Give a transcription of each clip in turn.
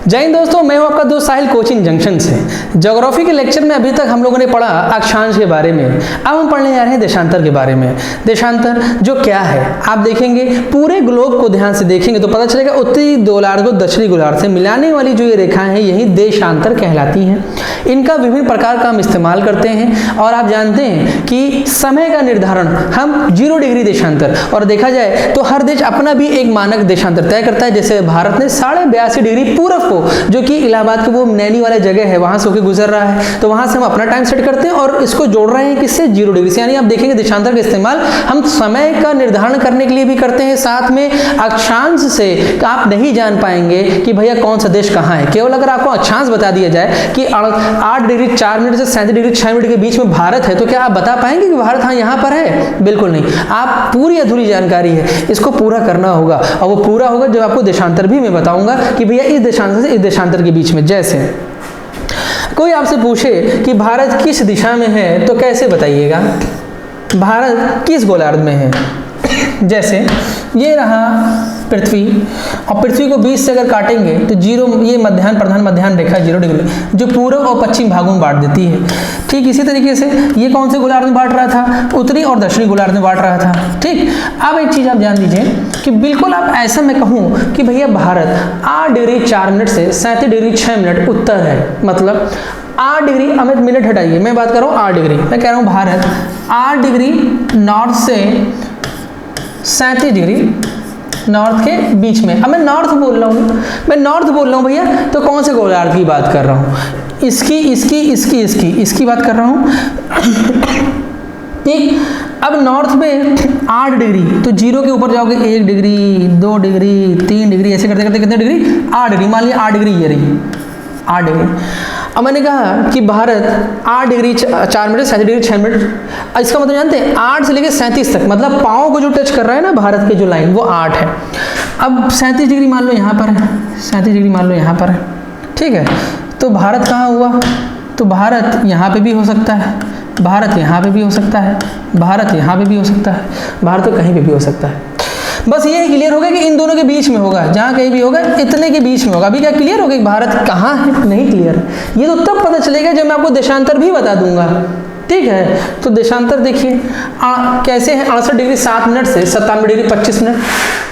जय हिंद दोस्तों, मैं हूं आपका दोस्त साहिल कोचिंग जंक्शन से। ज्योग्राफी के लेक्चर में अभी तक हम लोगों ने पढ़ा अक्षांश के बारे में। अब हम पढ़ने जा रहे हैं देशांतर के बारे में। देशांतर जो क्या है आप देखेंगे, पूरे ग्लोब को ध्यान से देखेंगे तो पता चलेगा उत्तरी गोलार्ध को दक्षिणी गोलार्ध से मिलाने वाली जो ये रेखाएं हैं यही देशांतर कहलाती हैं। इनका विभिन्न प्रकार का हम इस्तेमाल करते हैं और आप जानते हैं कि समय का निर्धारण हम 0 डिग्री देशांतर, और देखा जाए तो हर देश अपना भी एक मानक देशांतर तय करता है। जैसे भारत ने 82.5 डिग्री पूरब को, जो कि इलाहाबाद के वो नैनी वाला जगह है वहां से होकर गुजर रहा है, तो वहां से हम अपना टाइम सेट करते हैं और इसको जोड़ रहे हैं किससे, 0 डिग्री से। यानी आप देखेंगे देशांतर का इस्तेमाल हम समय का निर्धारण करने के लिए भी करते हैं, साथ में अक्षांश से आप नहीं जान पाएंगे कि भैया कौन सा देश कहाँ है। केवल अगर आपको अक्षांश बता दिया जाए कि 8 डिग्री 4 मिनट से 37 डिग्री 6 मिनट के बीच में भारत है, तो क्या आप बता पाएंगे कि भारत हाँ यहाँ पर है? बिल्कुल नहीं। आप पूरी अधूरी जानकारी है, इसको पूरा करना होगा और वो पूरा होगा जब आपको देशांतर भी मैं बताऊंगा कि भैया इस देशांतर से इस देशांतर के बीच में। जैसे कोई आपसे पूछे कि भारत किस दिशा में है तो कैसे बताइएगा, भारत किस गोलार्ध में है। जैसे ये रहा पृथ्वी, और पृथ्वी को 20 से अगर काटेंगे तो 0, ये मध्याह्न प्रधान मध्याह्न रेखा 0 डिग्री जो पूर्व और पश्चिम भागों में बांट देती है। ठीक इसी तरीके से ये कौन से गोलार्ध में बांट रहा था, उत्तरी और दक्षिणी गोलार्ध में बांट रहा था। ठीक, अब एक चीज आप ध्यान दीजिए कि बिल्कुल आप ऐसा मैं कहूँ कि भैया भारत 8 डिग्री 4 मिनट से 37 डिग्री 6 मिनट उत्तर है, मतलब 8 डिग्री, अब मिनट हटाइए, मैं बात कर रहा हूँ 8 डिग्री, मैं कह रहा हूँ भारत 8 डिग्री नॉर्थ से 37 डिग्री नॉर्थ के बीच में। अब मैं नॉर्थ बोल रहा हूँ, मैं नॉर्थ बोल रहा हूँ भैया, तो कौन से गोलार्ध की बात कर रहा हूँ, इसकी बात कर रहा हूँ। ठीक, अब नॉर्थ में 8 डिग्री, तो 0 के ऊपर जाओगे 1 डिग्री 2 डिग्री 3 डिग्री, ऐसे करते करते कितने डिग्री, 8 डिग्री, मान लिया 8 डिग्री ये रही 8 डिग्री। अब मैंने कहा कि Bharat 8 degree 4 minute 37 degree 6 minute, इसका मतलब जानते हैं 8 से लेकर 37 तक, मतलब पाँव को जो टच कर रहा है ना भारत की जो लाइन वो 8 है। अब 37 डिग्री मान लो यहाँ पर है, 37 डिग्री मान लो यहाँ पर है, ठीक है। तो भारत कहाँ हुआ, तो भारत यहाँ पे भी हो सकता है, भारत यहाँ पे भी हो सकता है, भारत यहाँ पे भी हो सकता है, भारत तो कहीं पे भी हो सकता है। बस ये क्लियर हो गया कि इन दोनों के बीच में होगा, जहाँ कहीं भी होगा इतने के बीच में होगा। अभी क्या क्लियर हो गया कि भारत कहाँ है? नहीं क्लियर है। ये तो तब पता चलेगा जब मैं आपको देशांतर भी बता दूंगा। ठीक है, तो देशांतर देखिए कैसे है, 68 डिग्री 7 मिनट से 97 डिग्री 25 मिनट।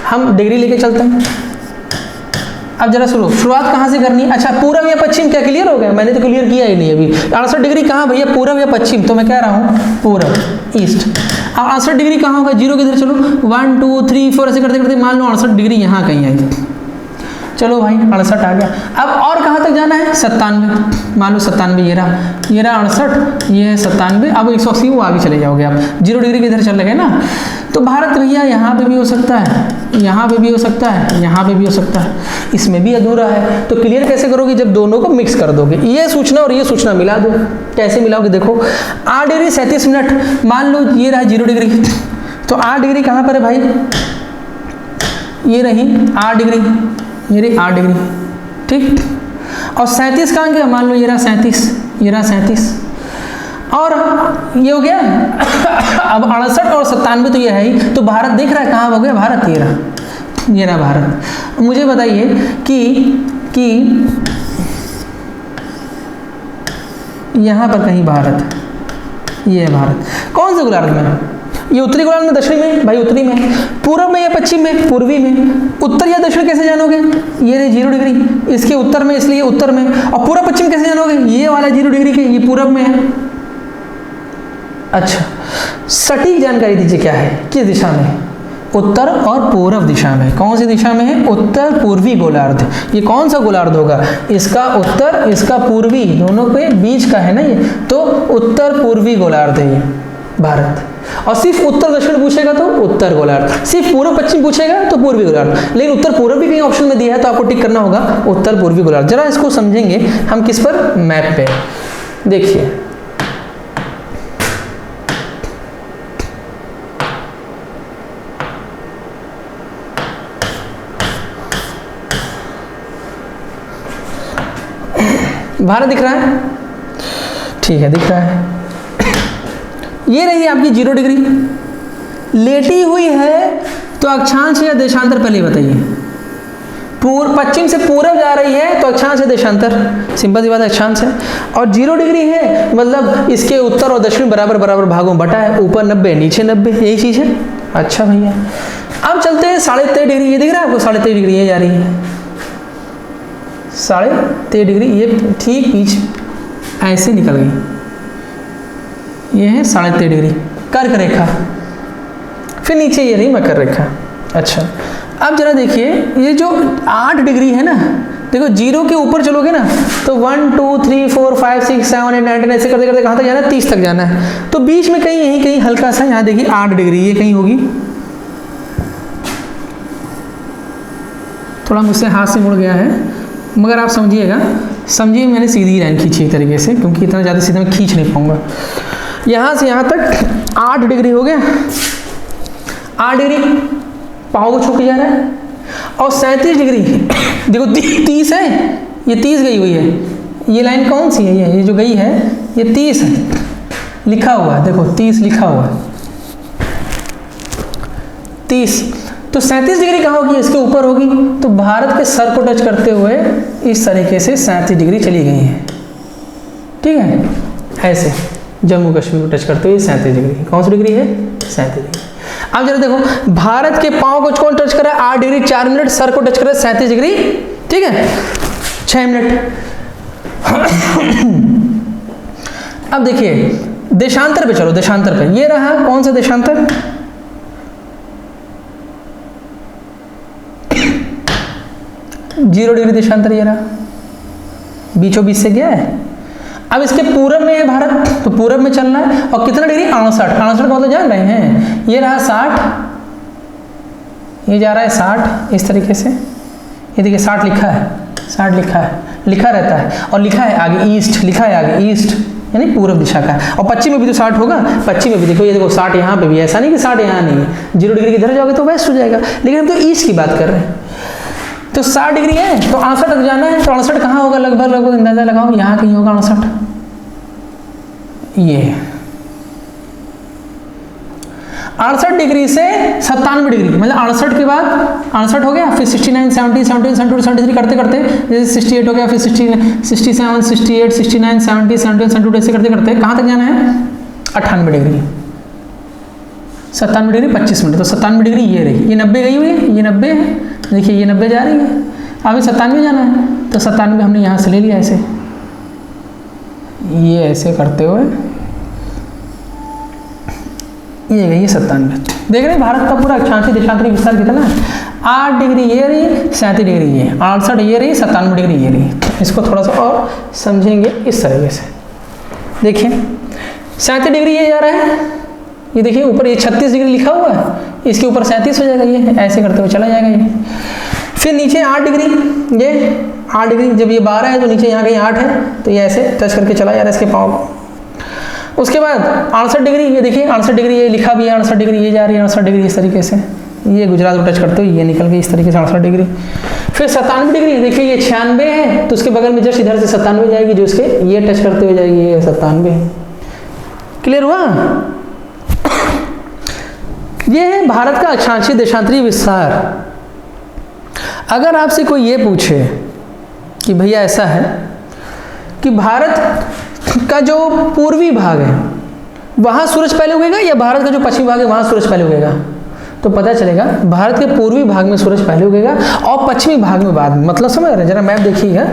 हम डिग्री लेके चलते हैं। अब जरा सुनो, शुरुआत कहाँ से करनी है। अच्छा, पूरब या पश्चिम, क्या क्लियर हो गया? मैंने तो क्लियर किया ही नहीं अभी। 68 डिग्री कहाँ भैया, पूरब या पश्चिम? तो मैं कह रहा हूँ पूरब, ईस्ट। अब 68 डिग्री कहाँ होगा, 0 की इधर चलो, 1 2 3 4 ऐसे करते करते मान लो 68 डिग्री यहाँ कहीं आई। चलो भाई 68 आ गया। अब और कहाँ तक जाना है, 97, मान लो 97, ये रहा 68, ये है 97, अब 180 वो आगे चले जाओगे आप, 0 डिग्री के इधर चल गए ना। तो भारत भैया यहाँ पे भी हो सकता है, यहाँ पे भी हो सकता है, यहाँ पे भी हो सकता है, इसमें भी अधूरा है। तो क्लियर कैसे करोगे, जब दोनों को मिक्स कर दोगे, ये सूचना और ये सूचना मिला दो। कैसे मिलाओगे, देखो 8 डिग्री 37 मिनट, मान लो ये रहा 0 डिग्री, तो 8 डिग्री कहाँ पर है भाई, ये रही 8 डिग्री, ये रही 8 डिग्री, ठीक। और 37 कहाँ गया, मान लो ये रहा 37, ये रहा 37, और ये हो गया। अब 68 और 97 तो ये है ही, तो भारत दिख रहा है कहाँ हो गया, भारत ये रहा भारत। मुझे बताइए कि यहाँ पर कहीं भारत, ये है भारत, कौन से गोलार्ध में है? ये उत्तरी गोलार्ध में, दक्षिणी में? भाई उत्तरी में। पूर्व में या पश्चिम में? पूर्वी में। उत्तर या दक्षिण कैसे जानोगे, ये रही 0 डिग्री, इसके उत्तर में, इसलिए उत्तर में। और पूर्व पश्चिम कैसे जानोगे, ये वाला 0 डिग्री के, ये पूरब में है। अच्छा, सटीक जानकारी दीजिए क्या है, किस दिशा में है? उत्तर और पूर्व दिशा में। कौन सी दिशा में है? उत्तर पूर्वी गोलार्ध। ये कौन सा गोलार्ध होगा, इसका उत्तर, इसका पूर्वी, दोनों पे बीच का है ना ये, तो उत्तर पूर्वी गोलार्ध है ये भारत। और सिर्फ उत्तर दक्षिण पूछेगा तो उत्तर गोलार्ध, सिर्फ पूर्व पश्चिम पूछेगा तो पूर्वी गोलार्ध। लेकिन उत्तर पूर्व भी कहीं ऑप्शन में दिया है तो आपको टिक करना होगा उत्तर पूर्वी गोलार्ध। जरा इसको समझेंगे हम किस पर, मैप पे। देखिए भारत दिख रहा है, ठीक है, दिख रहा है। ये रही आपकी 0 डिग्री, लेटी हुई है तो अक्षांश या देशांतर पहले बताइए। पश्चिम से पूरब जा रही है तो अक्षांश है देशांतर, सिंपल सी बात है, अक्षांश है। और 0 डिग्री है मतलब इसके उत्तर और दक्षिण बराबर बराबर भागों में बटा है, ऊपर 90 नीचे 90, यही चीज़ है। अच्छा भैया अब चलते हैं 23.5 डिग्री, ये दिख रहा है आपको 23.5 डिग्री ये जा रही है, 23.5 डिग्री ये ठीक बीच ऐसे निकल गई, ये है 23.5 डिग्री कर्क रेखा, फिर नीचे ये रही मकर रेखा। अच्छा अब जरा देखिए ये जो 8 डिग्री है ना, देखो 0 के ऊपर चलोगे ना तो 1 2 3 4 5 6 7 8 9 10 ऐसे करते करते कहाँ तक जाना है, 30 तक जाना है। तो बीच में कहीं यहीं कहीं हल्का सा यहाँ देखिए 8 डिग्री ये कहीं होगी, थोड़ा मुझसे हाथ से मुड़ गया है मगर आप समझिएगा, समझिए मैंने सीधी लाइन खींची एक तरीके से, क्योंकि इतना ज़्यादा सीधा मैं खींच नहीं पाऊंगा। यहाँ से यहाँ तक 8 डिग्री हो गया, 8 डिग्री पाँव को छू के जा रहा है। और 37 डिग्री देखो 30 है, ये 30 गई हुई है, ये लाइन कौन सी है, ये जो गई है ये 30 है, लिखा हुआ है देखो 30 लिखा हुआ है 30। तो 37 डिग्री कहाँ होगी, इसके ऊपर होगी, तो भारत के सर को टच करते हुए इस तरीके से 37 डिग्री चली गई है, ठीक है, ऐसे जम्मू कश्मीर को टच करते हुए 37 डिग्री, कौन सी डिग्री है 37 डिग्री। अब जरा देखो भारत के पाँव को कौन टच करा 8 डिग्री 4 मिनट, सर को टच करा 37 डिग्री, ठीक है 6 मिनट। अब देखिए देशांतर पे चलो, देशांतर पे ये रहा कौन सा देशांतर, जीरो डिग्री देशांतर ये रहा, बीचों बीच से गया है। अब इसके पूरब में है भारत, तो पूरब में चलना है, और कितना डिग्री 68 का मतलब जान रहे हैं, ये रहा 60, ये जा रहा है 60 इस तरीके से, ये देखिए 60 लिखा है, 60 लिखा है, लिखा रहता है, और लिखा है आगे ईस्ट, लिखा है आगे ईस्ट यानी पूर्व दिशा का है। और पश्चिम में भी तो 60 होगा, पश्चिम में भी देखो, ये देखो 60 यहाँ पे भी, ऐसा नहीं कि 60 यहाँ नहीं है, 0 डिग्री किधर जाओगे तो वेस्ट हो जाएगा, लेकिन हम तो ईस्ट की बात कर रहे हैं। तो 60 डिग्री है तो 68 तक जाना है, तो 68 कहाँ होगा, लगभग लगभग अंदाजा लगाओ, यहाँ कहीं होगा 68, ये 68 डिग्री से 97 डिग्री, मतलब 68 के बाद 68 हो गया, फिर 69 70 71 72 73 करते करते जैसे 68 हो गया, फिर 67 68 69 70 71 72 ऐसे करते करते कहाँ तक जाना है 98 डिग्री, 97 डिग्री 25 मिनट, तो 97 डिग्री ये रही, ये 90 गई हुई है, ये 90 है, देखिए ये 90 जा रही है, अभी 97 जाना है, तो 97 हमने यहाँ से ले लिया ऐसे, ये ऐसे करते हुए ये गई 97। देख रहे हैं भारत का पूरा अक्षांशीय देशांतरी विस्तार कितना है, 8 डिग्री ये रही, 37 डिग्री ये, 68 ये रही, 97 डिग्री ये रही। इसको थोड़ा सा और समझेंगे इस तरीके से, देखिए 37 डिग्री ये जा रहा है, ये देखिए ऊपर ये 36 डिग्री लिखा हुआ है, इसके ऊपर 37 हो जाएगा, ये ऐसे करते हुए चला जाएगा ये। फिर नीचे 8 डिग्री, ये 8 डिग्री, जब ये 12 है तो नीचे यहाँ कहीं 8 है, तो ये ऐसे टच करके चला जा रहा है इसके पाँव को। उसके बाद 68 डिग्री, ये देखिए 68 डिग्री ये लिखा भी है, 68 डिग्री ये जा रही है, 68 डिग्री इस तरीके से, ये गुजरात को टच करते हुए ये निकल गई इस तरीके से 68 डिग्री। फिर 97 डिग्री, देखिए ये 96 है, तो उसके बगल में जस्ट इधर से 97 जाएगी, जो इसके ये टच करते हुए जाएगी, ये 97। क्लियर हुआ? ये है भारत का अक्षांशीय देशांतरी विस्तार। अगर आपसे कोई ये पूछे कि भैया ऐसा है कि भारत का जो पूर्वी भाग है वहाँ सूरज पहले उगेगा या भारत का जो पश्चिमी भाग है वहाँ सूरज पहले उगेगा, तो पता चलेगा भारत के पूर्वी भाग में सूरज पहले उगेगा और पश्चिमी भाग में बाद में। मतलब समझ रहे हैं, जरा मैप देखिएगा,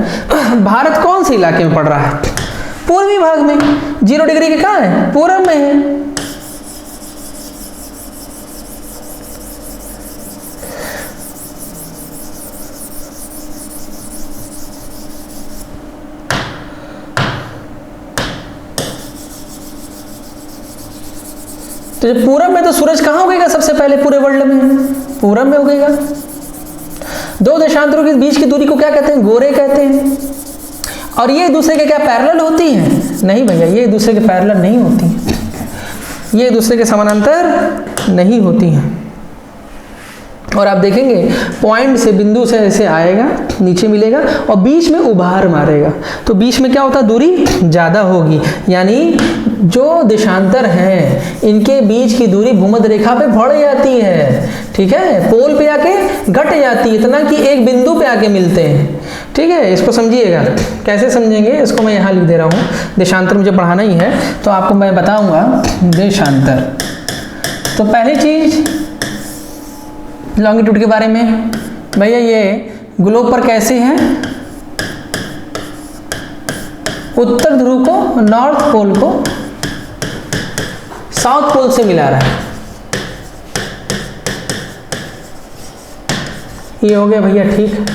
भारत कौन से इलाके में पड़ रहा है, पूर्वी भाग में। 0 डिग्री के कहाँ है, पूरब में है। तो पूरब में तो सूरज कहाँ उगेगा सबसे पहले पूरे वर्ल्ड में, पूरब में उगेगा। दो देशांतरों के बीच की दूरी को क्या कहते हैं, गोरे कहते हैं। और ये दूसरे के क्या पैरेलल होती हैं? नहीं भैया, ये दूसरे के पैरेलल नहीं होती हैं, ये दूसरे के समानांतर नहीं होती हैं। और आप देखेंगे पॉइंट से, बिंदु से ऐसे आएगा, नीचे मिलेगा और बीच में उभार मारेगा, तो बीच में क्या होता है, दूरी ज़्यादा होगी, यानी जो देशांतर हैं इनके बीच की दूरी भूमध्य रेखा पे बढ़ जाती है, ठीक है, पोल पे आके घट जाती है, इतना कि एक बिंदु पे आके मिलते हैं, ठीक है। इसको समझिएगा, कैसे समझेंगे इसको मैं यहाँ लिख दे रहा हूँ, देशांतर मुझे पढ़ाना ही है तो आपको मैं बताऊँगा देशांतर। तो पहली चीज़ लॉन्गिट्यूड के बारे में, भैया ये ग्लोब पर कैसे है, उत्तर ध्रुव को नॉर्थ पोल को साउथ पोल से मिला रहा है, ये हो गया भैया, ठीक।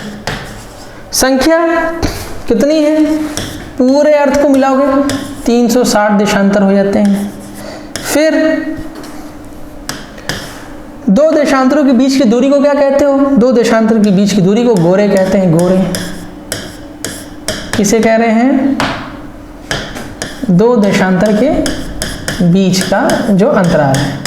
संख्या कितनी है, पूरे अर्थ को मिलाओगे 360 देशांतर हो जाते हैं। फिर दो देशांतरों के बीच की दूरी को क्या कहते हो, दो देशांतर के बीच की दूरी को गोरे कहते हैं, गोरे। किसे कह रहे हैं, दो देशांतर के बीच का जो अंतराल है।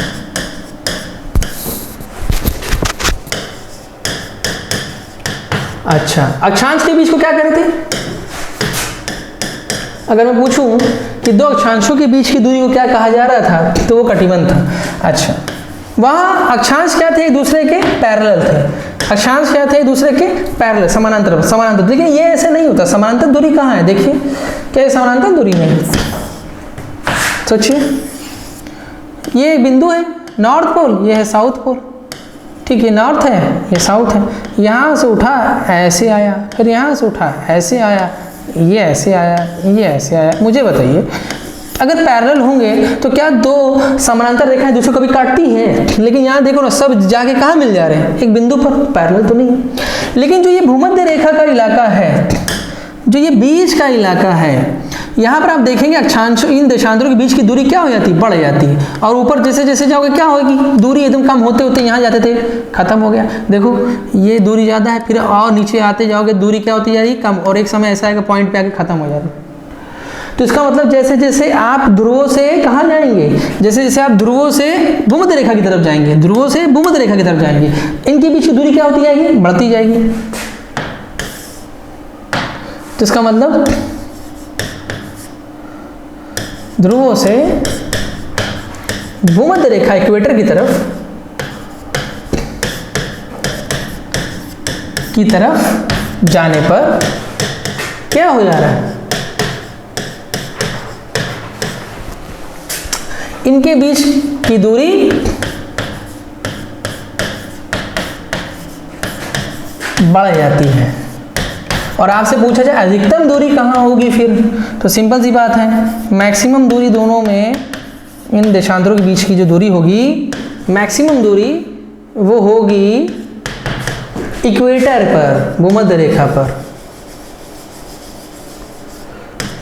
अच्छा, अक्षांश के बीच को क्या कहते हैं, अगर मैं पूछूं कि दो अक्षांशों के बीच की दूरी को क्या कहा जा रहा था, तो वो कटिबंध था। अच्छा, वहाँ अक्षांश क्या थे, एक दूसरे के पैरेलल थे, अक्षांश क्या थे, एक दूसरे के पैरेलल, समानांतर, समानांतर। लेकिन ये ऐसे नहीं होता, समानांतर दूरी कहाँ है, देखिए क्या समानांतर दूरी नहीं, सोचिए, ये बिंदु है नॉर्थ पोल, ये है साउथ पोल, ठीक है, नॉर्थ है, ये साउथ है, यहाँ से उठा ऐसे आया, फिर यहाँ से उठा ऐसे आया, ये ऐसे आया, ये ऐसे आया। मुझे बताइए, अगर पैरेलल होंगे तो क्या दो समानांतर रेखाएं दूसरे को कभी काटती हैं, लेकिन यहाँ देखो ना, सब जाके कहाँ मिल जा रहे हैं, एक बिंदु पर, पैरेलल तो नहीं है। लेकिन जो ये भूमध्य रेखा का इलाका है, जो ये बीच का इलाका है, यहाँ पर आप देखेंगे अक्षांश, इन देशांतरों के बीच की दूरी क्या हो जाती है, बढ़ जाती है, और ऊपर जैसे जैसे जाओगे क्या होगी, दूरी एकदम कम होते होते यहाँ जाते थे, खत्म हो गया। देखो ये दूरी ज़्यादा है, फिर और नीचे आते जाओगे दूरी क्या होती जा रही है, कम, और एक समय ऐसा आएगा पॉइंट पे आके खत्म हो जाएगा। तो इसका मतलब जैसे जैसे आप ध्रुवों से कहाँ जाएंगे, जैसे जैसे आप ध्रुवों से भूमध्य रेखा की तरफ जाएंगे, ध्रुवों से भूमध्य रेखा की तरफ जाएंगे, इनके बीच की दूरी क्या होती जाएगी, बढ़ती जाएगी। तो इसका मतलब ध्रुवों से भूमध्य रेखा इक्वेटर की तरफ जाने पर क्या हो जा रहा है, इनके बीच की दूरी बढ़ जाती है। और आपसे पूछा जाए अधिकतम दूरी कहाँ होगी फिर, तो सिंपल सी बात है, मैक्सिमम दूरी दोनों में, इन देशांतरों के बीच की जो दूरी होगी, मैक्सिमम दूरी वो होगी इक्वेटर पर, भूमध्य रेखा पर,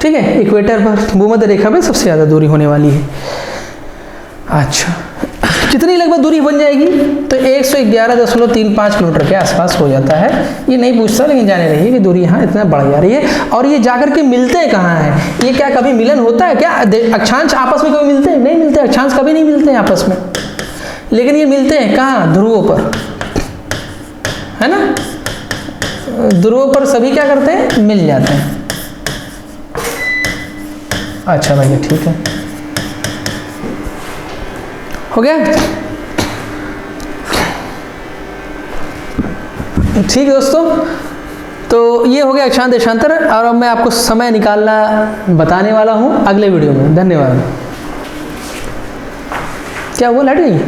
ठीक है, इक्वेटर पर, भूमध्य रेखा पर सबसे ज़्यादा दूरी होने वाली है। अच्छा, कितनी लगभग दूरी बन जाएगी, तो 111.35 किलोमीटर के आसपास हो जाता है। ये नहीं पूछता, लेकिन जाने रहिए कि दूरी यहाँ इतना बढ़ जा रही है। और ये जाकर के मिलते कहाँ हैं, ये क्या कभी मिलन होता है क्या, अक्षांश आपस में कभी मिलते हैं, नहीं मिलते, अक्षांश कभी नहीं मिलते हैं आपस में, लेकिन ये मिलते हैं कहाँ, ध्रुवों पर, है ना, ध्रुवों पर सभी क्या करते हैं, मिल जाते हैं। अच्छा भैया, ठीक है, हो गया, ठीक है दोस्तों। तो ये हो गया अक्षांश देशांतर, और अब मैं आपको समय निकालना बताने वाला हूँ अगले वीडियो में। धन्यवाद। क्या हुआ, लाइट गई?